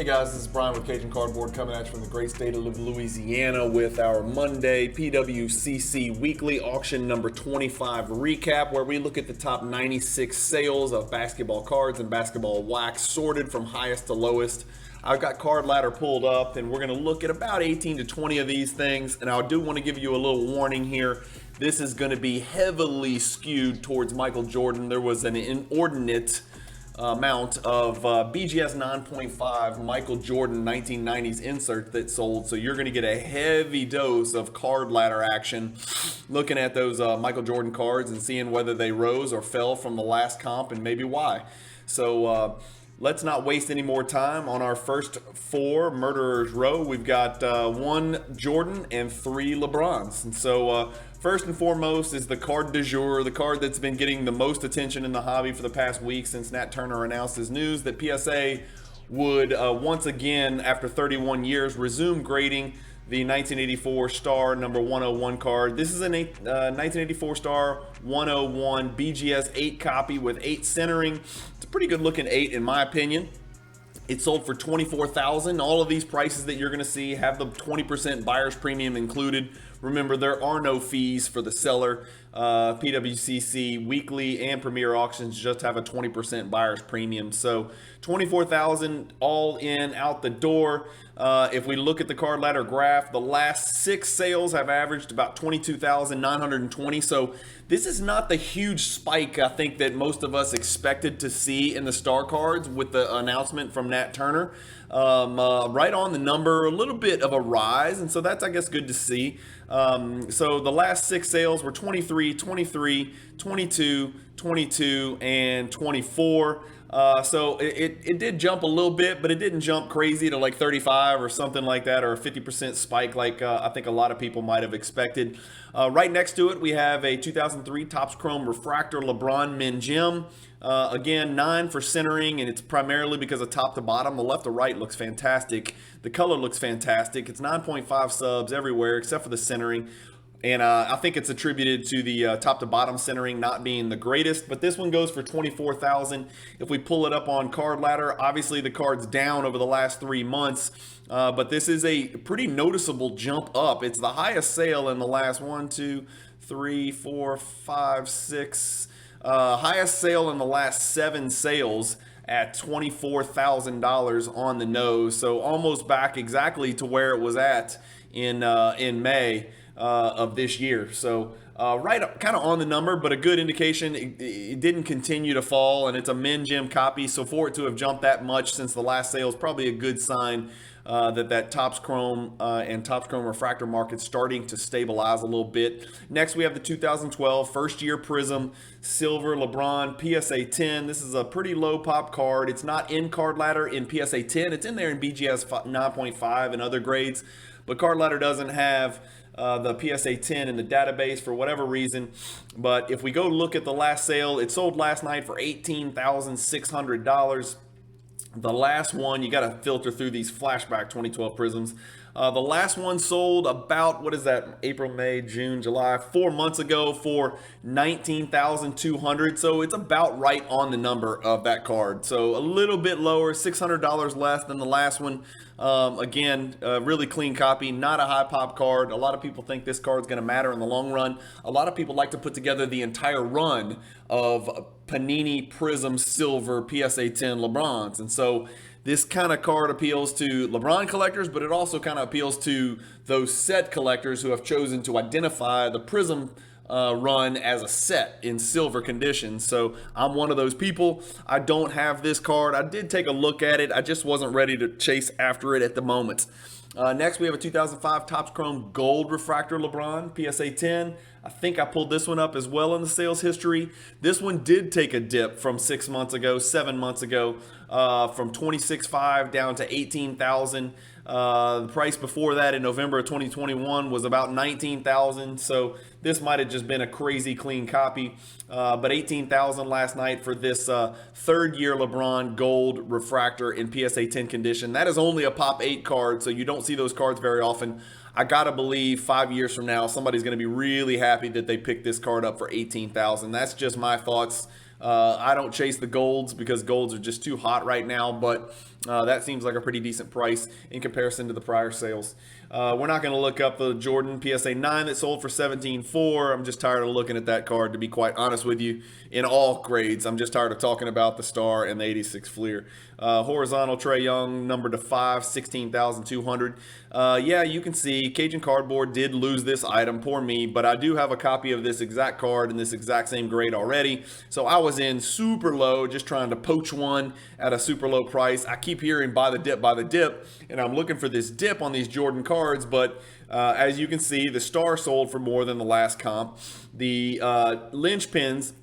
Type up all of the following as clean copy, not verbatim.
guys, this is Brian with Cajun Cardboard coming at you from the great state of Louisiana with our Monday PWCC Weekly Auction number 25 recap, where we look at the top 96 sales of basketball cards and basketball wax sorted from highest to lowest. I've got Card Ladder pulled up, and we're going to look at about 18 to 20 of these things, and I do want to give you a little warning here. This is going to be heavily skewed towards Michael Jordan. There was an inordinate amount of BGS 9.5 Michael Jordan 1990s insert that sold, so you're going to get a heavy dose of card ladder action looking at those Michael Jordan cards and seeing whether they rose or fell from the last comp and maybe why. So let's not waste any more time. On our first four Murderers Row, we've got one Jordan and three LeBrons. And so first and foremost is the card du jour, the card that's been getting the most attention in the hobby for the past week since Nat Turner announced his news that PSA would once again, after 31 years, resume grading the 1984 Star number 101 card. This is a 1984 Star 101 BGS 8 copy with 8 centering. It's a pretty good looking 8 in my opinion. It sold for $24,000. All of these prices that you're going to see have the 20% buyer's premium included. Remember, there are no fees for the seller. PWCC Weekly and Premier Auctions just have a 20% buyer's premium. So $24,000 all in, out the door. If we look at the card ladder graph, the last 6 sales have averaged about 22,920. So this is not the huge spike I think that most of us expected to see in the star cards with the announcement from Nat Turner. Right on the number, a little bit of a rise, and so that's, I guess, good to see. So the last 6 sales were 23, 23, 22, 22, and 24. So it did jump a little bit, but it didn't jump crazy to like 35 or something like that, or a 50% spike like I think a lot of people might have expected. Right next to it, we have a 2003 Topps Chrome Refractor LeBron Min Gem. Again, 9 for centering, and it's primarily because of top to bottom. The left to right looks fantastic. The color looks fantastic. It's 9.5 subs everywhere except for the centering. And I think it's attributed to the top to bottom centering not being the greatest, but this one goes for $24,000. If we pull it up on Card Ladder, obviously the card's down over the last 3 months, but this is a pretty noticeable jump up. It's the highest sale in the last 1, 2, 3, 4, 5, 6, highest sale in the last 7 sales at $24,000 on the nose. So almost back exactly to where it was at in May of this year. So right kind of on the number, but a good indication. It didn't continue to fall, and it's a Min Gem copy, so for it to have jumped that much since the last sale is probably a good sign that Topps Chrome and Topps Chrome Refractor market's starting to stabilize a little bit. Next, we have the 2012 first year Prism Silver LeBron PSA 10. This is a pretty low pop card. It's not in Card Ladder in PSA 10. It's in there in BGS 9.5 and other grades, but Card Ladder doesn't have the PSA 10 in the database for whatever reason. But if we go look at the last sale, it sold last night for $18,600. The last one, you got to filter through these flashback 2012 Prisms. The last one sold about, what is that, April, May, June, July, 4 months ago for $19,200. So it's about right on the number of that card. So a little bit lower, $600 less than the last one. Again, really clean copy, not a high pop card. A lot of people think this card's going to matter in the long run. A lot of people like to put together the entire run of Panini Prism Silver PSA 10 LeBrons. And so this kind of card appeals to LeBron collectors, but it also kind of appeals to those set collectors who have chosen to identify the Prism run as a set in silver condition. So I'm one of those people. I don't have this card. I did take a look at it. I just wasn't ready to chase after it at the moment. Next, we have a 2005 Topps Chrome Gold Refractor LeBron PSA 10. I think I pulled this one up as well in the sales history. This one did take a dip from 7 months ago, from $26,500 down to $18,000. The price before that in November of 2021 was about $19,000. So this might have just been a crazy clean copy. But $18,000 last night for this third year LeBron Gold Refractor in PSA 10 condition. That is only a Pop 8 card, so you don't see those cards very often. I gotta believe 5 years from now, somebody's gonna be really happy that they picked this card up for $18,000. That's just my thoughts. I don't chase the golds because golds are just too hot right now, but That seems like a pretty decent price in comparison to the prior sales. We're not going to look up the Jordan PSA 9 that sold for $17.4. I'm just tired of looking at that card, to be quite honest with you, in all grades. I'm just tired of talking about the Star and the 86 Fleer. Horizontal Trae Young, number to 5, 16,200. Yeah, you can see Cajun Cardboard did lose this item, poor me, but I do have a copy of this exact card in this exact same grade already. So I was in super low, just trying to poach one at a super low price. I keep hearing buy the dip, and I'm looking for this dip on these Jordan cards, but as you can see, the Star sold for more than the last comp. The linchpins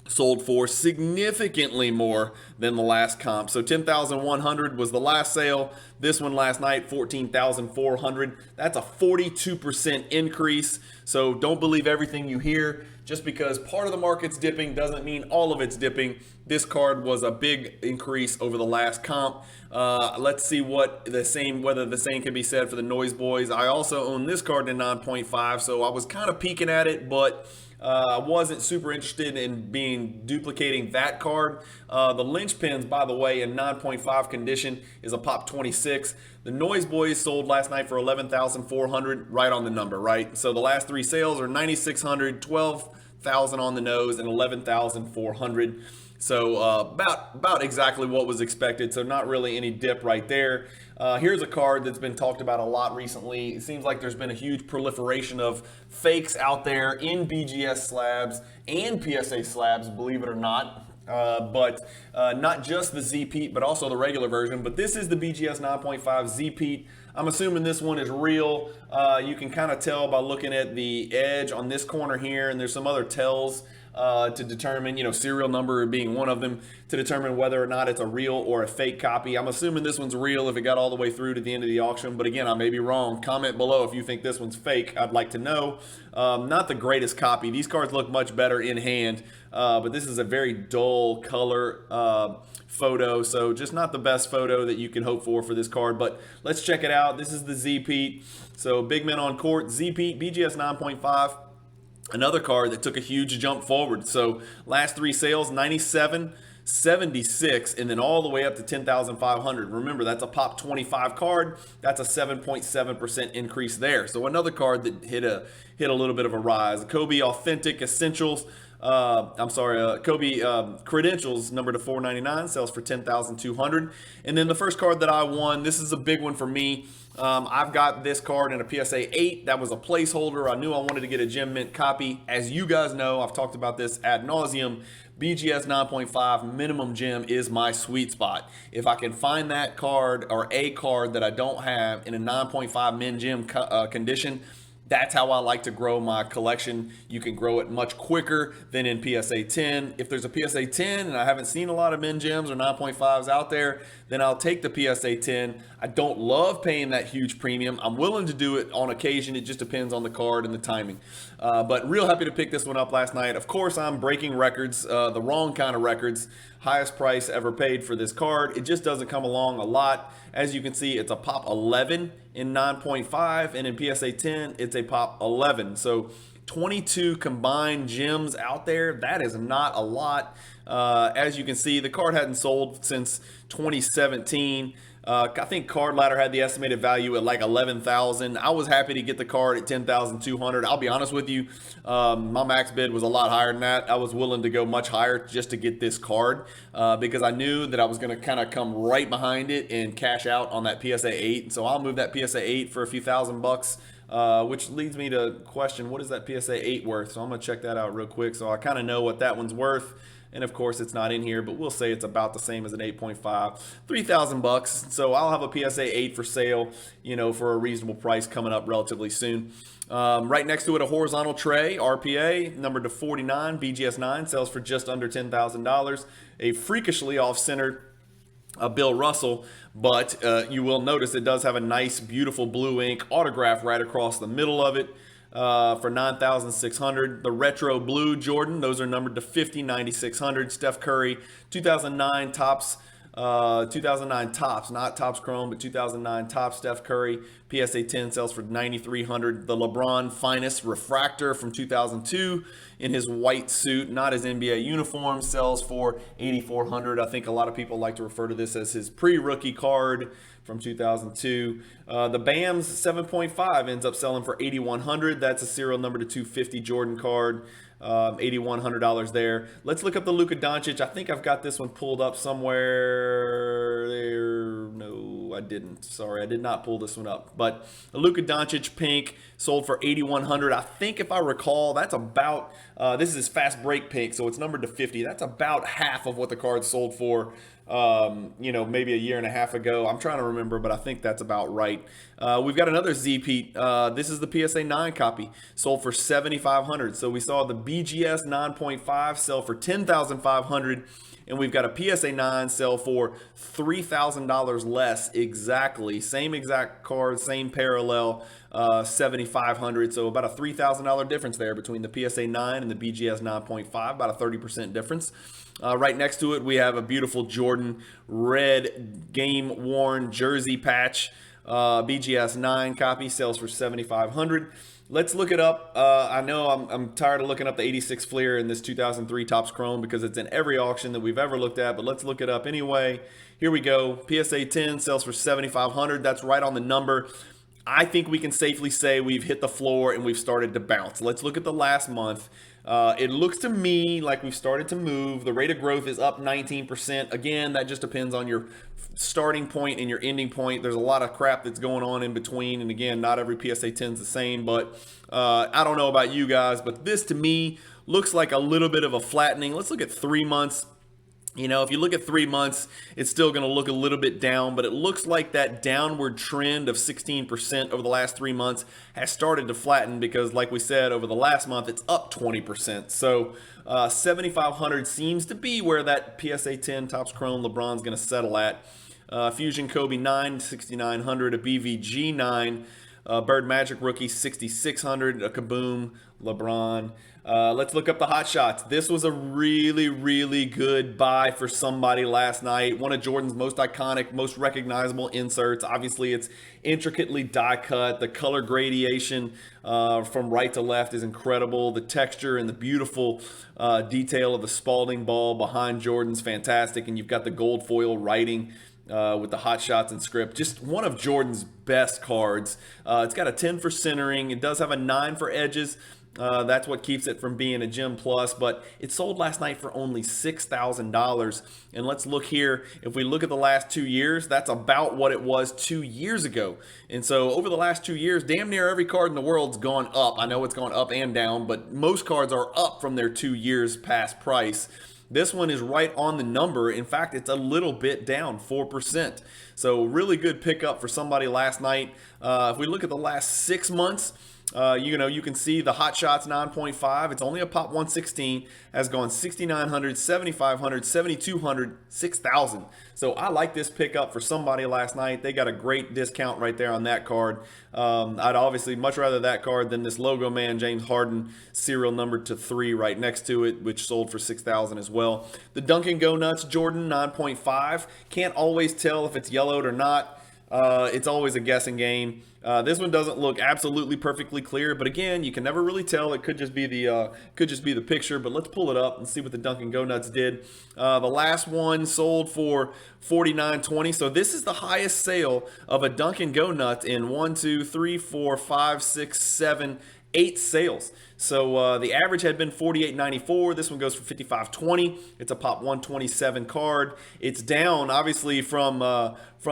sold for significantly more than the last comp. So 10,100 was the last sale. This one last night, 14,400. That's a 42% increase. So don't believe everything you hear. Just because part of the market's dipping doesn't mean all of it's dipping. This card was a big increase over the last comp. Let's see whether the same can be said for the Noise Boys. I also own this card in 9.5, so I was kind of peeking at it, but I wasn't super interested in duplicating that card. The linchpins, by the way, in 9.5 condition is a pop 26. The Noise Boys sold last night for 11,400, right on the number, right? So the last three sales are 9,600, 12,000 on the nose, and 11,400. So about exactly what was expected. So not really any dip right there. Here's a card that's been talked about a lot recently. It seems like there's been a huge proliferation of fakes out there in BGS slabs and PSA slabs, believe it or not. But not just the Z-Pete, but also the regular version. But this is the BGS 9.5 Z-Pete. I'm assuming this one is real. You can kind of tell by looking at the edge on this corner here, and there's some other tells to determine, serial number being one of them, to determine whether or not it's a real or a fake copy. I'm assuming this one's real if it got all the way through to the end of the auction, but again, I may be wrong. Comment below if you think this one's fake. I'd like to know. Not the greatest copy. These cards look much better in hand, but this is a very dull color photo, so just not the best photo that you can hope for this card, but let's check it out. This is the Z-Pete. So big men on court, Z-Pete, BGS 9.5. Another card that took a huge jump forward. So last three sales, 97, 76, and then all the way up to 10,500. Remember, that's a pop 25 card. That's a 7.7% increase there. So another card that hit a little bit of a rise. Kobe Authentic Essentials. Kobe Credentials, number to 499, sells for 10,200. And then the first card that I won, this is a big one for me. I've got this card in a PSA 8. That was a placeholder. I knew I wanted to get a gem mint copy. As you guys know, I've talked about this ad nauseum. BGS 9.5 minimum gem is my sweet spot. If I can find that card or a card that I don't have in a 9.5 min gem condition, that's how I like to grow my collection. You can grow it much quicker than in PSA 10. If there's a PSA 10 and I haven't seen a lot of min gems or 9.5s out there, then I'll take the PSA 10. I don't love paying that huge premium. I'm willing to do it on occasion. It just depends on the card and the timing. But real happy to pick this one up last night. Of course, I'm breaking records, the wrong kind of records. Highest price ever paid for this card. It just doesn't come along a lot. As you can see, it's a pop 11 in 9.5, and in PSA 10, it's a pop 11. So 22 combined gems out there. That is not a lot. As you can see, the card hadn't sold since 2017. I think Card Ladder had the estimated value at like 11,000. I was happy to get the card at 10,200. I'll be honest with you, my max bid was a lot higher than that. I was willing to go much higher just to get this card because I knew that I was going to kind of come right behind it and cash out on that PSA 8. So I'll move that PSA 8 for a few $1,000, which leads me to question, what is that PSA 8 worth? So I'm going to check that out real quick so I kind of know what that one's worth. And of course, it's not in here, but we'll say it's about the same as an 8.5, $3,000. So I'll have a PSA 8 for sale, for a reasonable price coming up relatively soon. Right next to it, a horizontal tray, RPA, numbered to 49, BGS 9, sells for just under $10,000. A freakishly off-center Bill Russell, but you will notice it does have a nice, beautiful blue ink autograph right across the middle of it. For 9,600. The retro blue Jordan, those are numbered to 50, 9,600. Steph Curry, 2009 Topps 2009 Topps, not Topps Chrome, but 2009 Topps Steph Curry. PSA 10 sells for $9,300. The LeBron Finest Refractor from 2002 in his white suit, not his NBA uniform, sells for $8,400. I think a lot of people like to refer to this as his pre-rookie card from 2002. The BAM's 7.5 ends up selling for $8,100. That's a serial number to 250 Jordan card. $8,100 there. Let's look up the Luka Doncic. I think I've got this one pulled up somewhere there. No, I didn't. Sorry, I did not pull this one up. But the Luka Doncic pink sold for $8,100. I think if I recall, that's about, this is his fast break pink, so it's numbered to 50. That's about half of what the card sold for, maybe a year and a half ago. I'm trying to remember, but I think that's about right. We've got another Z-Pete. This is the PSA 9 copy, sold for $7,500. So we saw the BGS 9.5 sell for $10,500, and we've got a PSA 9 sell for $3,000 less exactly. Same exact card, same parallel, $7,500. So about a $3,000 difference there between the PSA 9 and the BGS 9.5, about a 30% difference. Right next to it, we have a beautiful Jordan red game-worn jersey patch. BGS 9 copy sells for $7,500. Let's look it up. I know I'm tired of looking up the 86 Fleer in this 2003 Topps Chrome because it's in every auction that we've ever looked at, but let's look it up anyway. Here we go. PSA 10 sells for $7,500. That's right on the number. I think we can safely say we've hit the floor and we've started to bounce. Let's look at the last month. It looks to me like we've started to move. The rate of growth is up 19%. Again, that just depends on your starting point and your ending point. There's a lot of crap that's going on in between. And again, not every PSA 10 is the same, but I don't know about you guys, but this to me looks like a little bit of a flattening. Let's look at 3 months. If you look at 3 months, it's still going to look a little bit down, but it looks like that downward trend of 16% over the last 3 months has started to flatten because, like we said, over the last month, it's up 20%. So 7,500 seems to be where that PSA 10 Topps Chrome LeBron's going to settle at. Fusion Kobe 9, 6,900, a BVG 9, Bird Magic rookie 6,600, a Kaboom LeBron. Let's look up the hot shots. This was a really, really good buy for somebody last night. One of Jordan's most iconic, most recognizable inserts. Obviously, it's intricately die cut. The color gradation from right to left is incredible. The texture and the beautiful detail of the Spalding ball behind Jordan's fantastic. And you've got the gold foil writing with the hot shots and script. Just one of Jordan's best cards. It's got a 10 for centering. It does have a 9 for edges. That's what keeps it from being a Gem Plus, but it sold last night for only $6,000. And let's look here. If we look at the last 2 years, that's about what it was 2 years ago. And so over the last 2 years, damn near every card in the world's gone up. I know it's gone up and down, but most cards are up from their 2 years past price. This one is right on the number. In fact, it's a little bit down, 4%. So really good pickup for somebody last night. If we look at the last 6 months, you can see the Hot Shots 9.5. It's only a pop 116. Has gone 6,900, 7,500, 7,200, 6,000. So I like this pickup for somebody last night. They got a great discount right there on that card. I'd obviously much rather that card than this Logo Man James Harden serial number to 3 right next to it, which sold for 6,000 as well. The Dunkin' Go Nuts Jordan 9.5. Can't always tell if it's yellowed or not. It's always a guessing game. This one doesn't look absolutely perfectly clear, but again, you can never really tell. It could just be the picture. But let's pull it up and see what the Dunkin' Go Nuts did. The last one sold for $49.20. So this is the highest sale of a Dunkin' Go Nut in 1, 2, 3, 4, 5, 6, 7, 8 sales. So the average had been $48.94. This one goes for $55.20. It's a pop 127 card. It's down obviously from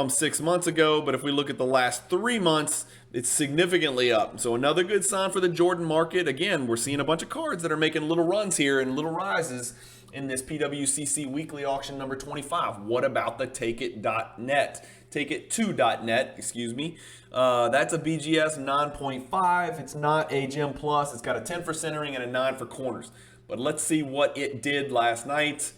6 months ago, but if we look at the last 3 months, it's significantly up. So another good sign for the Jordan market. Again, we're seeing a bunch of cards that are making little runs here and little rises in this PWCC Weekly Auction number 25. What about the TakeIt.net? TakeIt2.net, excuse me. That's a BGS 9.5. It's not a Gem Plus. It's got a 10 for centering and a 9 for corners. But let's see what it did last night.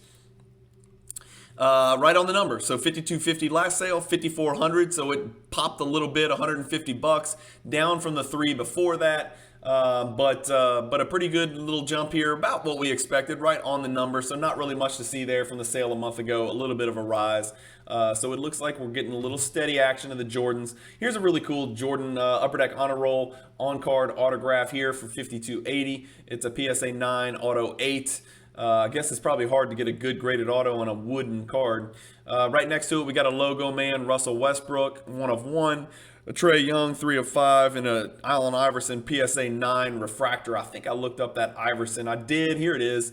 Right on the number. So $52.50 last sale, $5,400. So it popped a little bit, $150, down from the 3 before that. But a pretty good little jump here, about what we expected, right on the number. So not really much to see there from the sale a month ago. A little bit of a rise. So it looks like we're getting a little steady action of the Jordans. Here's a really cool Jordan Upper Deck Honor Roll on-card autograph here for $52.80. It's a PSA 9 Auto 8. I guess it's probably hard to get a good graded auto on a wooden card. Right next to it, we got a logo man, Russell Westbrook, 1 of 1. A Trae Young, 3 of 5, and a Allen Iverson PSA 9 Refractor. I think I looked up that Iverson. I did. Here it is.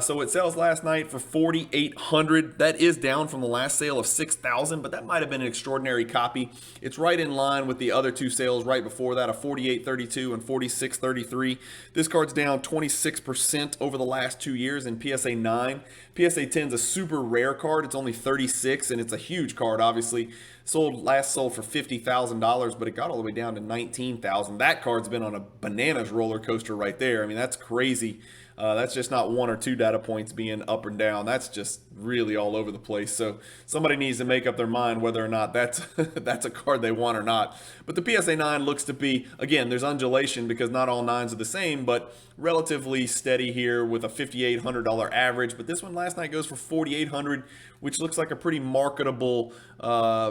So it sells last night for $4,800. That is down from the last sale of $6,000, but that might have been an extraordinary copy. It's right in line with the other two sales right before that, of $4,832 and $4,633. This card's down 26% over the last 2 years in PSA 9. PSA 10 is a super rare card. It's only 36, and it's a huge card, obviously. Last sold for $50,000, but it got all the way down to $19,000. That card's been on a bananas roller coaster right there. I mean, that's crazy. That's just not 1 or 2 data points being up and down. That's just really all over the place. So somebody needs to make up their mind whether or not that's that's a card they want or not. But the PSA 9 looks to be, again, there's undulation because not all 9s are the same, but relatively steady here with a $5,800 average. But this one last night goes for $4,800, which looks like a pretty marketable,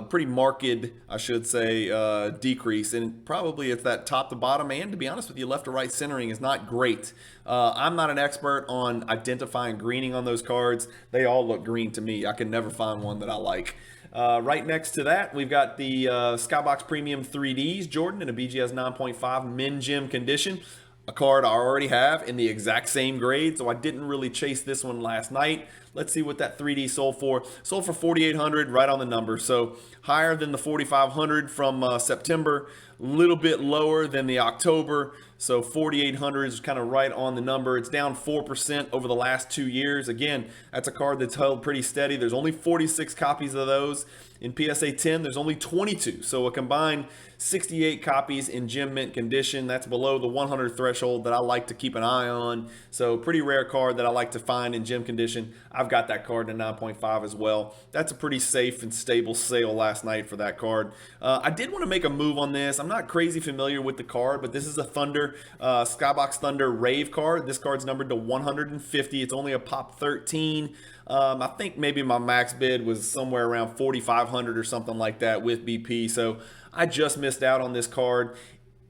pretty marked, I should say, decrease. And probably it's that top to bottom, and to be honest with you, left to right centering is not great. I'm not an expert on identifying greening on those cards. They all look green to me. I can never find one that I like. Right next to that, we've got the Skybox Premium 3Ds Jordan in a BGS 9.5 Min Gym condition. A card I already have in the exact same grade, so I didn't really chase this one last night. Let's see what that 3D sold for. Sold for $4,800, right on the number. So higher than the $4,500 from September, a little bit lower than the October. So $4,800 is kind of right on the number. It's down 4% over the last 2 years. Again, that's a card that's held pretty steady. There's only 46 copies of those. In PSA 10, there's only 22. So a combined 68 copies in gem mint condition. That's below the 100 threshold that I like to keep an eye on. So pretty rare card that I like to find in gem condition. I've got that card in 9.5 as well. That's a pretty safe and stable sale last night for that card. I did want to make a move on this. I'm not crazy familiar with the card, but this is a Thunder, Skybox Thunder Rave card. This card's numbered to 150. It's only a pop 13. I think maybe my max bid was somewhere around 4,500 or something like that with BP. So I just missed out on this card.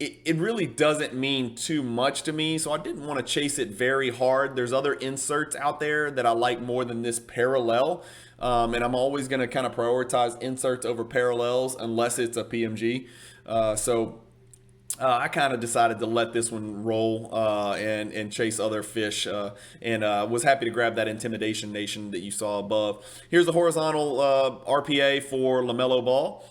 It really doesn't mean too much to me, so I didn't want to chase it very hard. There's other inserts out there that I like more than this parallel, and I'm always going to kind of prioritize inserts over parallels unless it's a PMG. I kind of decided to let this one roll and chase other fish, and was happy to grab that Intimidation Nation that you saw above. Here's the horizontal RPA for LaMelo Ball.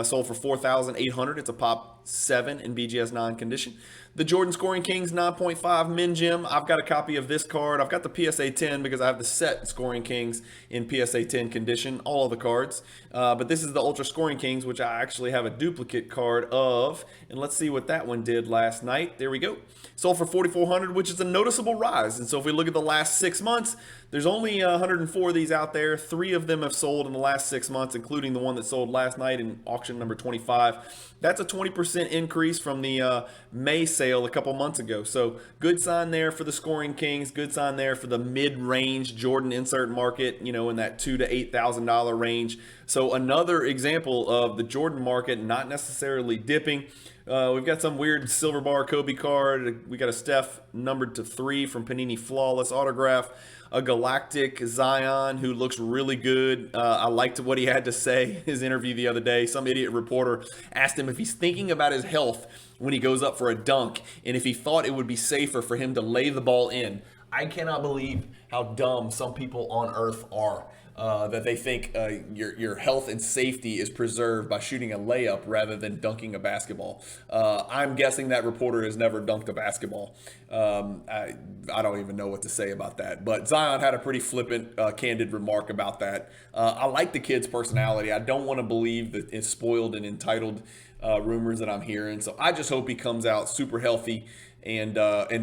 Sold for $4,800. It's a pop 7 in BGS 9 condition. The Jordan Scoring Kings 9.5 Min Gem. I've got a copy of this card. I've got the PSA 10 because I have the set Scoring Kings in PSA 10 condition, all of the cards. But this is the Ultra Scoring Kings, which I actually have a duplicate card of. And let's see what that one did last night. There we go. Sold for $4,400, which is a noticeable rise. And so if we look at the last 6 months, there's only 104 of these out there. 3 of them have sold in the last 6 months, including the one that sold last night in auction number 25. That's a 20% increase from the May sale a couple months ago. So good sign there for the Scoring Kings. Good sign there for the mid-range Jordan insert market, you know, in that $2,000 to $8,000 range. So another example of the Jordan market not necessarily dipping. We've got some weird silver bar Kobe card. We got a Steph numbered to 3 from Panini Flawless autograph. A Galactic Zion who looks really good. I liked what he had to say, his interview the other day. Some idiot reporter asked him if he's thinking about his health when he goes up for a dunk and if he thought it would be safer for him to lay the ball in. I cannot believe how dumb some people on earth are. That they think your health and safety is preserved by shooting a layup rather than dunking a basketball. I'm guessing that reporter has never dunked a basketball. I don't even know what to say about that. But Zion had a pretty flippant, candid remark about that. I like the kid's personality. I don't want to believe that it's spoiled and entitled rumors that I'm hearing. So I just hope he comes out super healthy and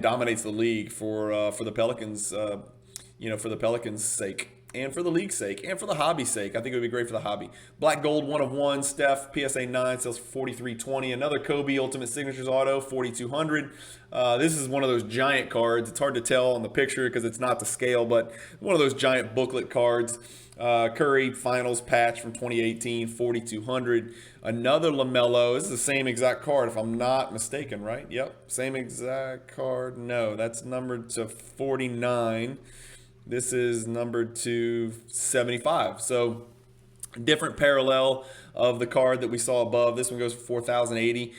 dominates the league for the Pelicans. For the Pelicans' sake. and for the league's sake, and for the hobby's sake. I think it would be great for the hobby. Black Gold 1 of 1, Steph, PSA 9, sells for $43.20. Another Kobe Ultimate Signatures Auto, $4,200. This is one of those giant cards. It's hard to tell on the picture because it's not to scale, but one of those giant booklet cards. Curry Finals patch from 2018, $4,200. Another LaMelo. This is the same exact card, if I'm not mistaken, right? Yep, same exact card. No, that's numbered to 49. This is numbered to 75. So different parallel of the card that we saw above. This one goes for 4,080.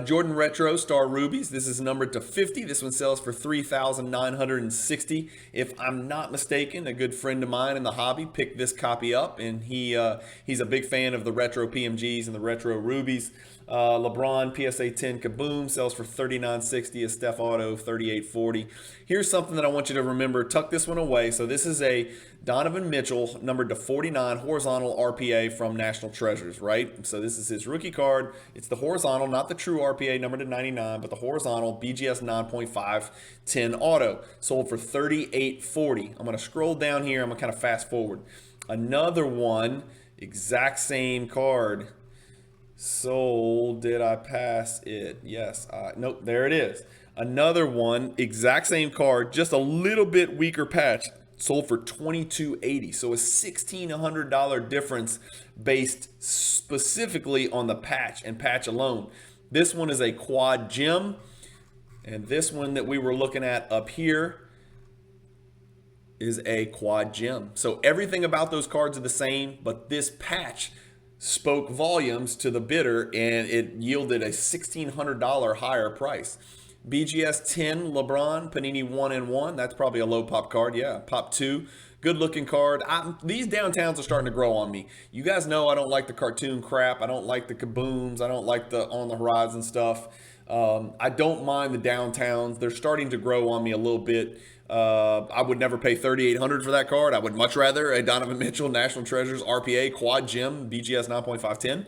Jordan Retro Star Rubies. This is numbered to 50. This one sells for 3,960. If I'm not mistaken, a good friend of mine in the hobby picked this copy up, and he's a big fan of the retro PMGs and the retro Rubies. LeBron PSA 10 Kaboom sells for $39.60. A Steph Auto $38.40. Here's something that I want you to remember. Tuck this one away. So this is a Donovan Mitchell numbered to 49 horizontal RPA from National Treasures, right? So this is his rookie card. It's the horizontal, not the true RPA numbered to 99, but the horizontal BGS 9.5 10 auto. Sold for $38.40. I'm going to scroll down here. I'm going to kind of fast forward. Another one, exact same card. Sold. Did I pass it? Yes. Nope. There it is. Another one, exact same card, just a little bit weaker patch. Sold for $22.80. So a $1,600 difference based specifically on the patch and patch alone. This one is a quad gem, and this one that we were looking at up here is a quad gem. So everything about those cards are the same, but this patch spoke volumes to the bidder, and it yielded a $1,600 higher price. BGS 10 LeBron Panini 1-in-1. That's probably a low pop card. Yeah, pop 2. Good looking card. These downtowns are starting to grow on me. You guys know I don't like the cartoon crap. I don't like the kabooms. I don't like the on the horizon stuff. I don't mind the downtowns. They're starting to grow on me a little bit. I would never pay $3,800 for that card. I would much rather a Donovan Mitchell National Treasures RPA Quad Gem BGS 9.510.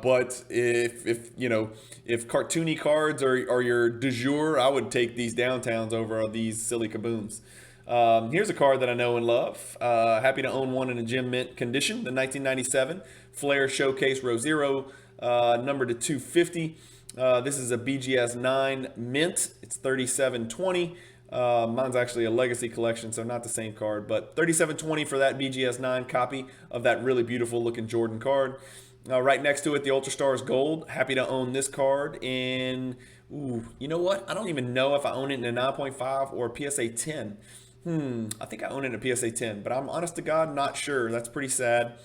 But if cartoony cards are your du jour, I would take these downtowns over these silly kabooms. Here's a card that I know and love. Happy to own one in a gem mint condition. The 1997 Flair Showcase Row Zero, numbered to 250. This is a BGS 9 mint. It's $37.20. Mine's actually a legacy collection, so not the same card, but $37.20 for that BGS 9 copy of that really beautiful looking Jordan card. Right next to it, the Ultra Stars Gold. Happy to own this card in, you know what? I don't even know if I own it in a 9.5 or a PSA 10. I think I own it in a PSA 10, but I'm honest to God not sure. That's pretty sad.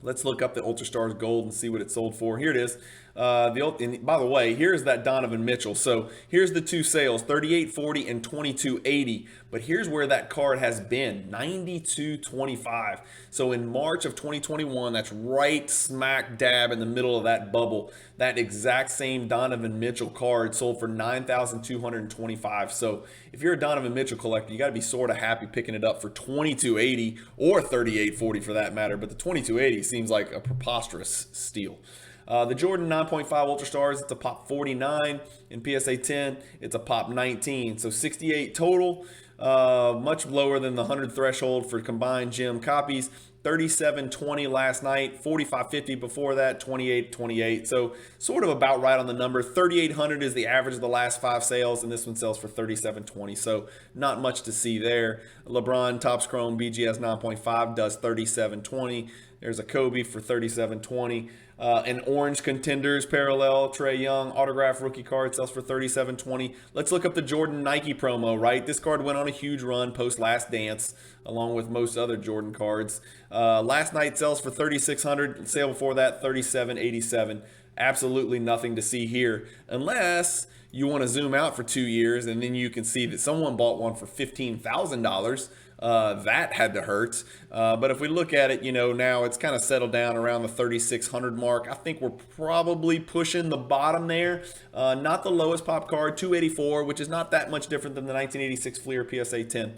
Let's look up the Ultra Stars Gold and see what it sold for. Here it is. And by the way, here's that Donovan Mitchell. So here's the two sales, $38.40 and $22.80. But here's where that card has been, $92.25. So in March of 2021, that's right smack dab in the middle of that bubble. That exact same Donovan Mitchell card sold for $9,225. So if you're a Donovan Mitchell collector, you got to be sort of happy picking it up for $22.80 or $38.40 for that matter. But the $22.80 seems like a preposterous steal. The Jordan 9.5 Ultra Stars, it's a pop 49. In PSA 10, it's a pop 19. So 68 total, much lower than the 100 threshold for combined gem copies. 37.20 last night, 45.50 before that, 28.28. So sort of about right on the number. 3,800 is the average of the last 5 sales, and this one sells for 37.20. So not much to see there. LeBron Topps Chrome BGS 9.5 does 37.20. There's a Kobe for 37.20. An Orange Contenders parallel Trae Young autograph rookie card sells for $37.20. Let's look up the Jordan Nike promo, right? This card went on a huge run post Last Dance, along with most other Jordan cards. Last night sells for $3,600. Sale before that, $37.87. Absolutely nothing to see here, unless you want to zoom out for 2 years, and then you can see that someone bought one for $15,000. That had to hurt. But if we look at it, now it's kind of settled down around the 3,600 mark. I think we're probably pushing the bottom there. Not the lowest pop card, 284, which is not that much different than the 1986 Fleer PSA 10.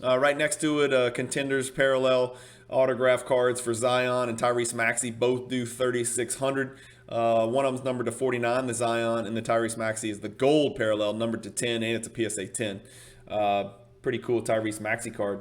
Right next to it, Contenders parallel autograph cards for Zion and Tyrese Maxey, both do 3,600. One of them's numbered to 49, the Zion, and the Tyrese Maxey is the gold parallel, numbered to 10, and it's a PSA 10. Pretty cool Tyrese Maxey card.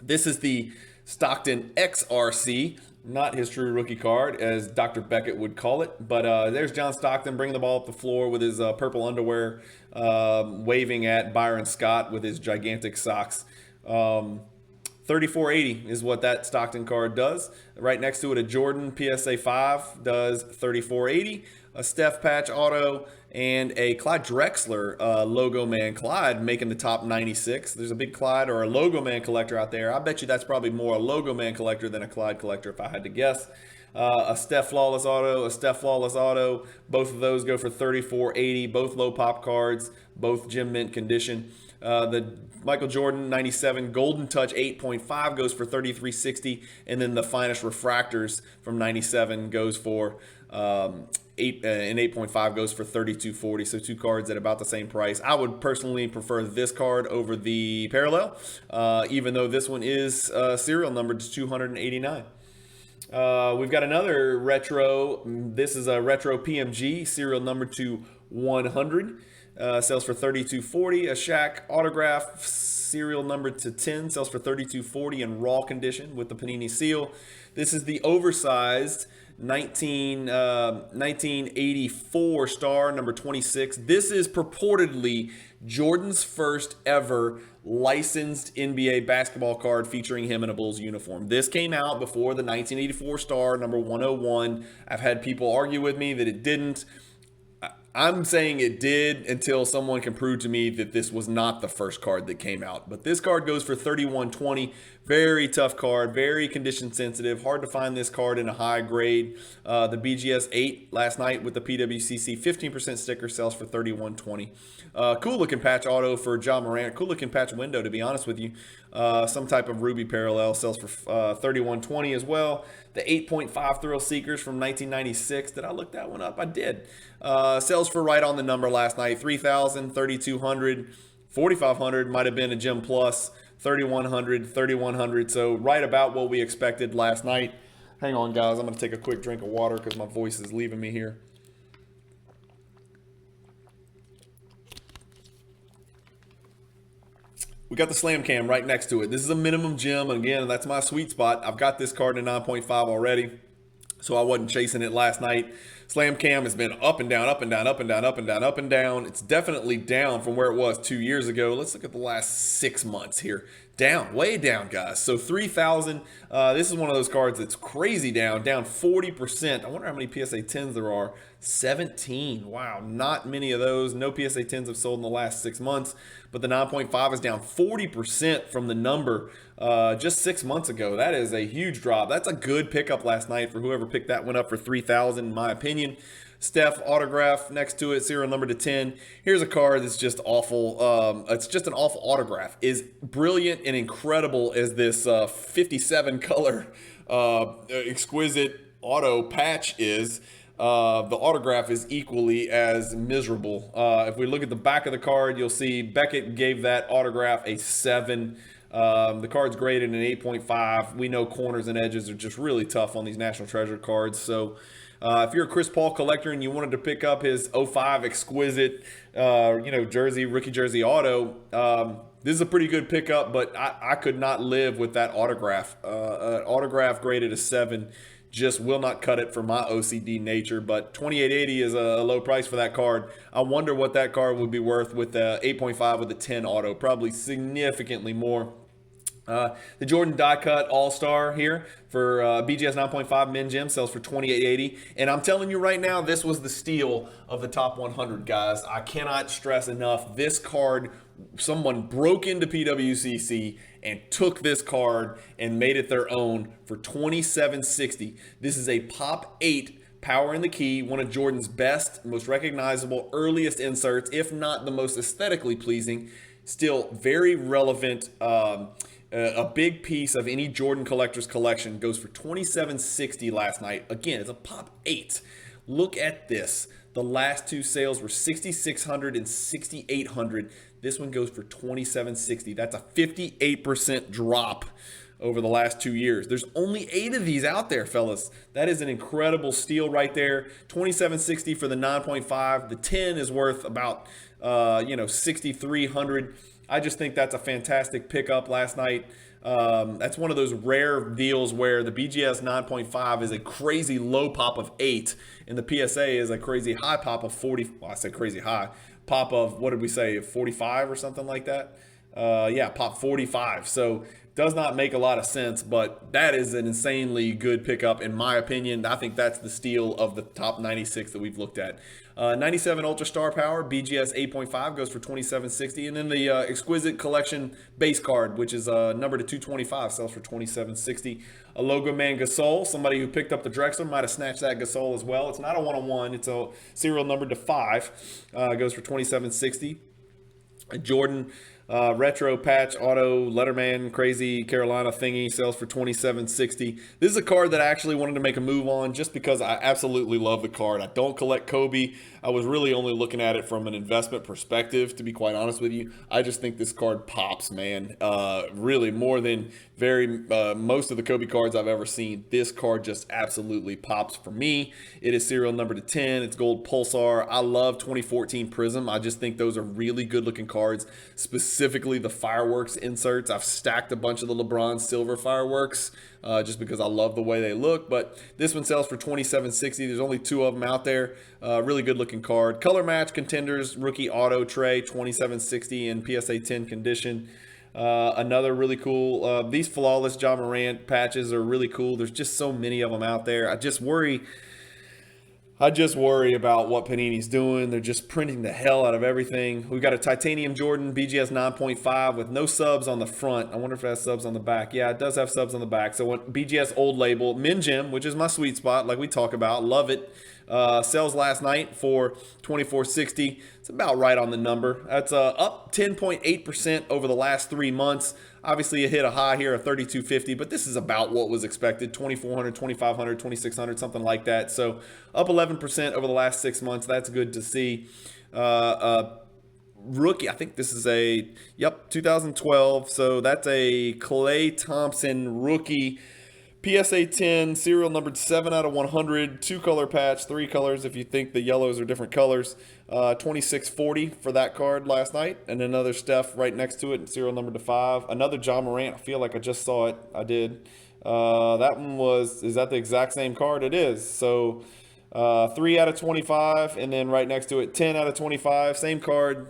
This is the Stockton XRC, not his true rookie card, as Dr. Beckett would call it. But there's John Stockton bringing the ball up the floor with his purple underwear, waving at Byron Scott with his gigantic socks. 3480 is what that Stockton card does. Right next to it, a Jordan PSA 5 does 3480. A Steph patch auto, and a Clyde Drexler logo man Clyde making the top 96. There's a big Clyde or a logo man collector out there. I bet you that's probably more a logo man collector than a Clyde collector if I had to guess. A Steph flawless auto, a Steph flawless auto. Both of those go for 3480. Both low pop cards, both gem mint condition. The Michael Jordan 97 Golden Touch 8.5 goes for 3360, and then the finest refractors from 97 goes for and 8.5 goes for 3240. So two cards at about the same price. I would personally prefer this card over the parallel, even though this one is serial numbered to 289. We've got another retro. This is a retro PMG, serial number to 100. Sells for 3240. A Shaq autograph, serial number to 10, sells for 3240 in raw condition with the Panini seal. This is the oversized 1984 star, number 26. This is purportedly Jordan's first ever licensed NBA basketball card featuring him in a Bulls uniform. This came out before the 1984 star, number 101. I've had people argue with me that it didn't. I'm saying it did until someone can prove to me that this was not the first card that came out. But this card goes for 3120. Very tough card, very condition sensitive. Hard to find this card in a high grade. The BGS 8 last night with the PWCC 15% sticker sells for 3120. Cool looking patch auto for John Morant. Cool looking patch window, to be honest with you. Some type of ruby parallel sells for 3120 as well. The 8.5 Thrill Seekers from 1996. Did I look that one up? I did. Sells for right on the number last night. 3,000, 3,200, 4,500 might have been a Gem Plus. 3,100, 3,100. So right about what we expected last night. Hang on, guys. I'm going to take a quick drink of water because my voice is leaving me here. We got the Slam Cam right next to it. This is a minimum gem. Again, that's my sweet spot. I've got this card in 9.5 already, so I wasn't chasing it last night. Slam Cam has been up and down, up and down, up and down, up and down, up and down. It's definitely down from where it was 2 years ago. Let's look at the last 6 months here. Down, way down, guys. So 3,000. This is one of those cards that's crazy down 40%. I wonder how many PSA 10s there are. 17. Wow, not many of those. No PSA 10s have sold in the last 6 months, but the 9.5 is down 40% from the number just 6 months ago. That is a huge drop. That's a good pickup last night for whoever picked that one up for 3,000, in my opinion. Steph autograph next to it, serial number to 10. Here's a card that's just awful. It's just an awful autograph. As brilliant and incredible as this 57 color exquisite auto patch is, the autograph is equally as miserable. If we look at the back of the card, you'll see Beckett gave that autograph a 7. The card's graded an 8.5. We know corners and edges are just really tough on these National Treasure cards. So if you're a Chris Paul collector and you wanted to pick up his 05 exquisite, jersey, rookie jersey auto, this is a pretty good pickup, but I could not live with that autograph. Autograph graded a 7. Just will not cut it for my OCD nature, but 2880 is a low price for that card. I wonder what that card would be worth with the 8.5 with the 10 auto, probably significantly more. The Jordan die cut all-star here for BGS 9.5 Min Gem sells for $28.80. And I'm telling you right now, this was the steal of the top 100, guys. I cannot stress enough. This card, someone broke into PWCC and took this card and made it their own for $27.60. This is a Pop 8 Power in the Key, one of Jordan's best, most recognizable, earliest inserts, if not the most aesthetically pleasing. Still very relevant. A big piece of any Jordan collector's collection goes for $27.60 last night. Again, it's a Pop 8. Look at this. The last two sales were $6,600 and $6,800. This one goes for $27.60. That's a 58% drop. over the last 2 years. There's only 8 of these out there, fellas. That is an incredible steal right there. $27.60 for the 9.5. The 10 is worth about $6,300. I just think that's a fantastic pickup last night. That's one of those rare deals where the BGS 9.5 is a crazy low pop of 8, and the PSA is a crazy high pop of 40. Well, I said crazy high pop of, what did we say, 45 or something like that? Pop 45. So does not make a lot of sense, but that is an insanely good pickup in my opinion. I think that's the steal of the top 96 that we've looked at. 97 Ultra Star Power BGS 8.5 goes for $27.60, and then the Exquisite Collection base card, which is numbered to 225, sells for $27.60. A Logo Man Gasol, somebody who picked up the Drexler might have snatched that Gasol as well. It's not a 1-on-1, it's a serial numbered to 5, goes for $27.60. A Jordan retro patch auto Letterman crazy Carolina thingy sells for $27.60. This is a card that I actually wanted to make a move on just because I absolutely love the card. I don't collect Kobe. I was really only looking at it from an investment perspective, to be quite honest with you. I just think this card pops, man. Really more than most of the Kobe cards I've ever seen. This card just absolutely pops for me. It is serial number to 10. It's gold pulsar. I love 2014 Prism. I just think those are really good looking cards, specifically the fireworks inserts. I've stacked a bunch of the Lebron silver fireworks just because I love the way they look, but this one sells for $27.60. There's only 2 of them out there. Really good looking card. Color match contenders rookie auto tray, $27.60 in PSA 10 condition. Another really cool, these flawless Ja Morant patches are really cool. There's just so many of them out there. I just worry about what Panini's doing. They're just printing the hell out of everything. We've got a Titanium Jordan BGS 9.5 with no subs on the front. I wonder if it has subs on the back. Yeah, it does have subs on the back. So BGS old label, Min Gem, which is my sweet spot, like we talk about. Love it. Sells last night for $24.60. It's about right on the number. That's up 10.8% over the last 3 months. Obviously, it hit a high here of $32.50, but this is about what was expected, $2,400, $2,500, $2,600, something like that. So up 11% over the last 6 months. That's good to see. Rookie, I think this is 2012. So that's a Klay Thompson rookie. PSA 10, serial numbered 7 out of 100, 2-color patch, 3 colors if you think the yellows are different colors. $26.40 for that card last night. And another Steph right next to it, serial numbered to 5. Another Ja Morant, I feel like I just saw it. I did. That one is that the exact same card? It is. So 3 out of 25, and then right next to it, 10 out of 25. Same card,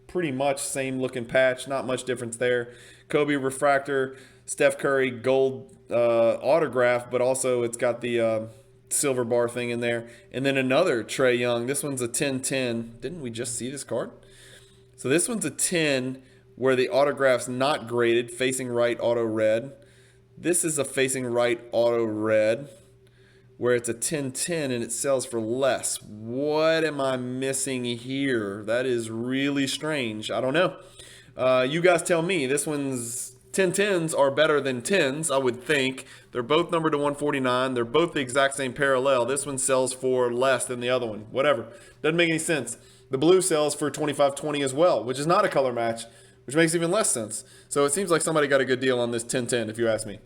pretty much same looking patch, not much difference there. Kobe Refractor, Steph Curry gold autograph, but also it's got the silver bar thing in there. And then another Trae Young. This one's a 10-10. Didn't we just see this card? So this one's a 10 where the autograph's not graded, facing right auto red. This is a facing right auto red where it's a 10-10 and it sells for less. What am I missing here? That is really strange. I don't know. You guys tell me. This one's 10-10s are better than 10s, I would think. They're both numbered to 149. They're both the exact same parallel. This one sells for less than the other one. Whatever. Doesn't make any sense. The blue sells for $25.20 as well, which is not a color match, which makes even less sense. So it seems like somebody got a good deal on this 10-10, if you ask me.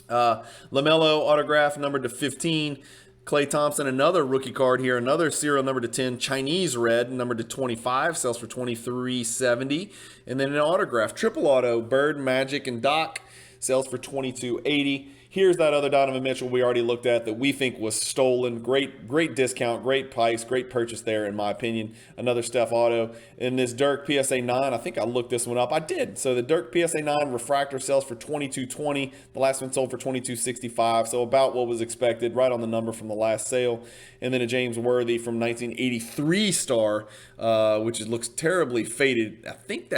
LaMelo autograph numbered to 15. Klay Thompson, another rookie card here, another serial number to 10, Chinese red, numbered to 25, sells for $23.70. And then an autograph, triple auto, Bird, Magic, and Doc, sells for $22.80. Here's that other Donovan Mitchell we already looked at that we think was stolen. Great discount, great price, great purchase there in my opinion. Another Steph auto. And this Dirk PSA 9, I think I looked this one up. I did. So the Dirk PSA 9 Refractor sells for $22.20. The last one sold for $22.65. So about what was expected, right on the number from the last sale. And then a James Worthy from 1983 star, which looks terribly faded. I think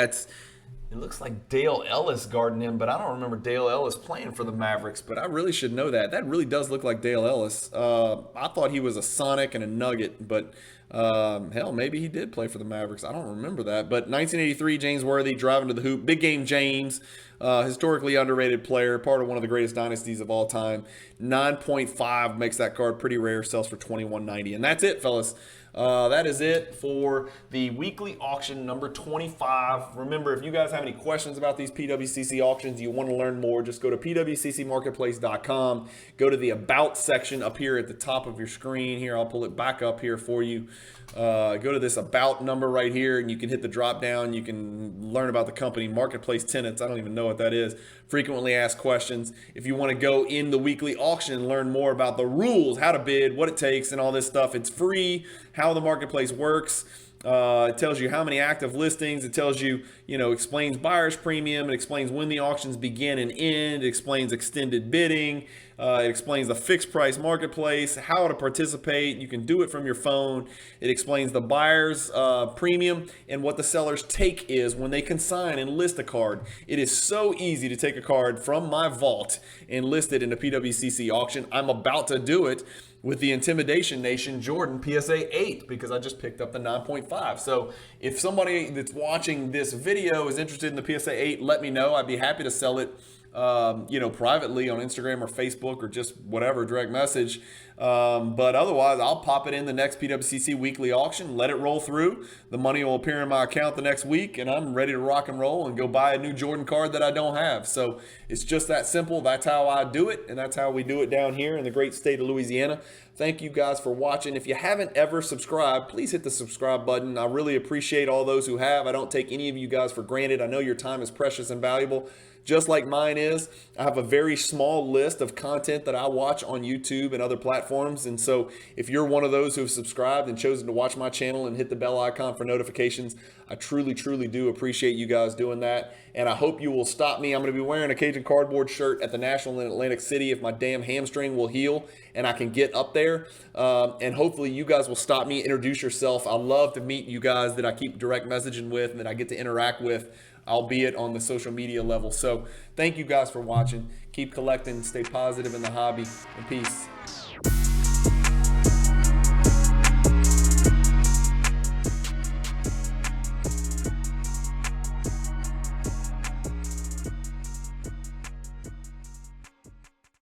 it looks like Dale Ellis guarding him, but I don't remember Dale Ellis playing for the Mavericks, but I really should know that. That really does look like Dale Ellis. I thought he was a Sonic and a Nugget, but hell, maybe he did play for the Mavericks. I don't remember that. But 1983, James Worthy, driving to the hoop. Big game James, historically underrated player, part of one of the greatest dynasties of all time. 9.5 makes that card pretty rare, sells for $21.90. And that's it, fellas. That is it for the weekly auction number 25. Remember, if you guys have any questions about these PWCC auctions, you want to learn more, just go to pwccmarketplace.com. Go to the About section up here at the top of your screen. Here, I'll pull it back up here for you. Go to this About number right here, and you can hit the drop down. You can learn about the company, marketplace tenants. I don't even know what that is. Frequently asked questions. If you want to go in the weekly auction and learn more about the rules, how to bid, what it takes, and all this stuff, it's free. How the marketplace works. It tells you how many active listings. It tells you, explains buyer's premium. It explains when the auctions begin and end. It explains extended bidding. It explains the fixed price marketplace, how to participate. You can do it from your phone. It explains the buyer's premium and what the seller's take is when they consign and list a card. It is so easy to take a card from my vault and list it in a PWCC auction. I'm about to do it with the Intimidation Nation Jordan PSA 8 because I just picked up the 9.5. So if somebody that's watching this video is interested in the PSA 8, let me know. I'd be happy to sell it privately on Instagram or Facebook or just whatever, direct message. But otherwise, I'll pop it in the next PWCC weekly auction, let it roll through. The money will appear in my account the next week, and I'm ready to rock and roll and go buy a new Jordan card that I don't have. So it's just that simple. That's how I do it, and that's how we do it down here in the great state of Louisiana. Thank you guys for watching. If you haven't ever subscribed, please hit the subscribe button. I really appreciate all those who have. I don't take any of you guys for granted. I know your time is precious and valuable, just like mine is. I have a very small list of content that I watch on YouTube and other platforms. And so if you're one of those who have subscribed and chosen to watch my channel and hit the bell icon for notifications, I truly, truly do appreciate you guys doing that. And I hope you will stop me. I'm going to be wearing a Cajun cardboard shirt at the National in Atlantic City if my damn hamstring will heal and I can get up there. And hopefully you guys will stop me, introduce yourself. I love to meet you guys that I keep direct messaging with and that I get to interact with, albeit on the social media level. So thank you guys for watching. Keep collecting, stay positive in the hobby, and peace.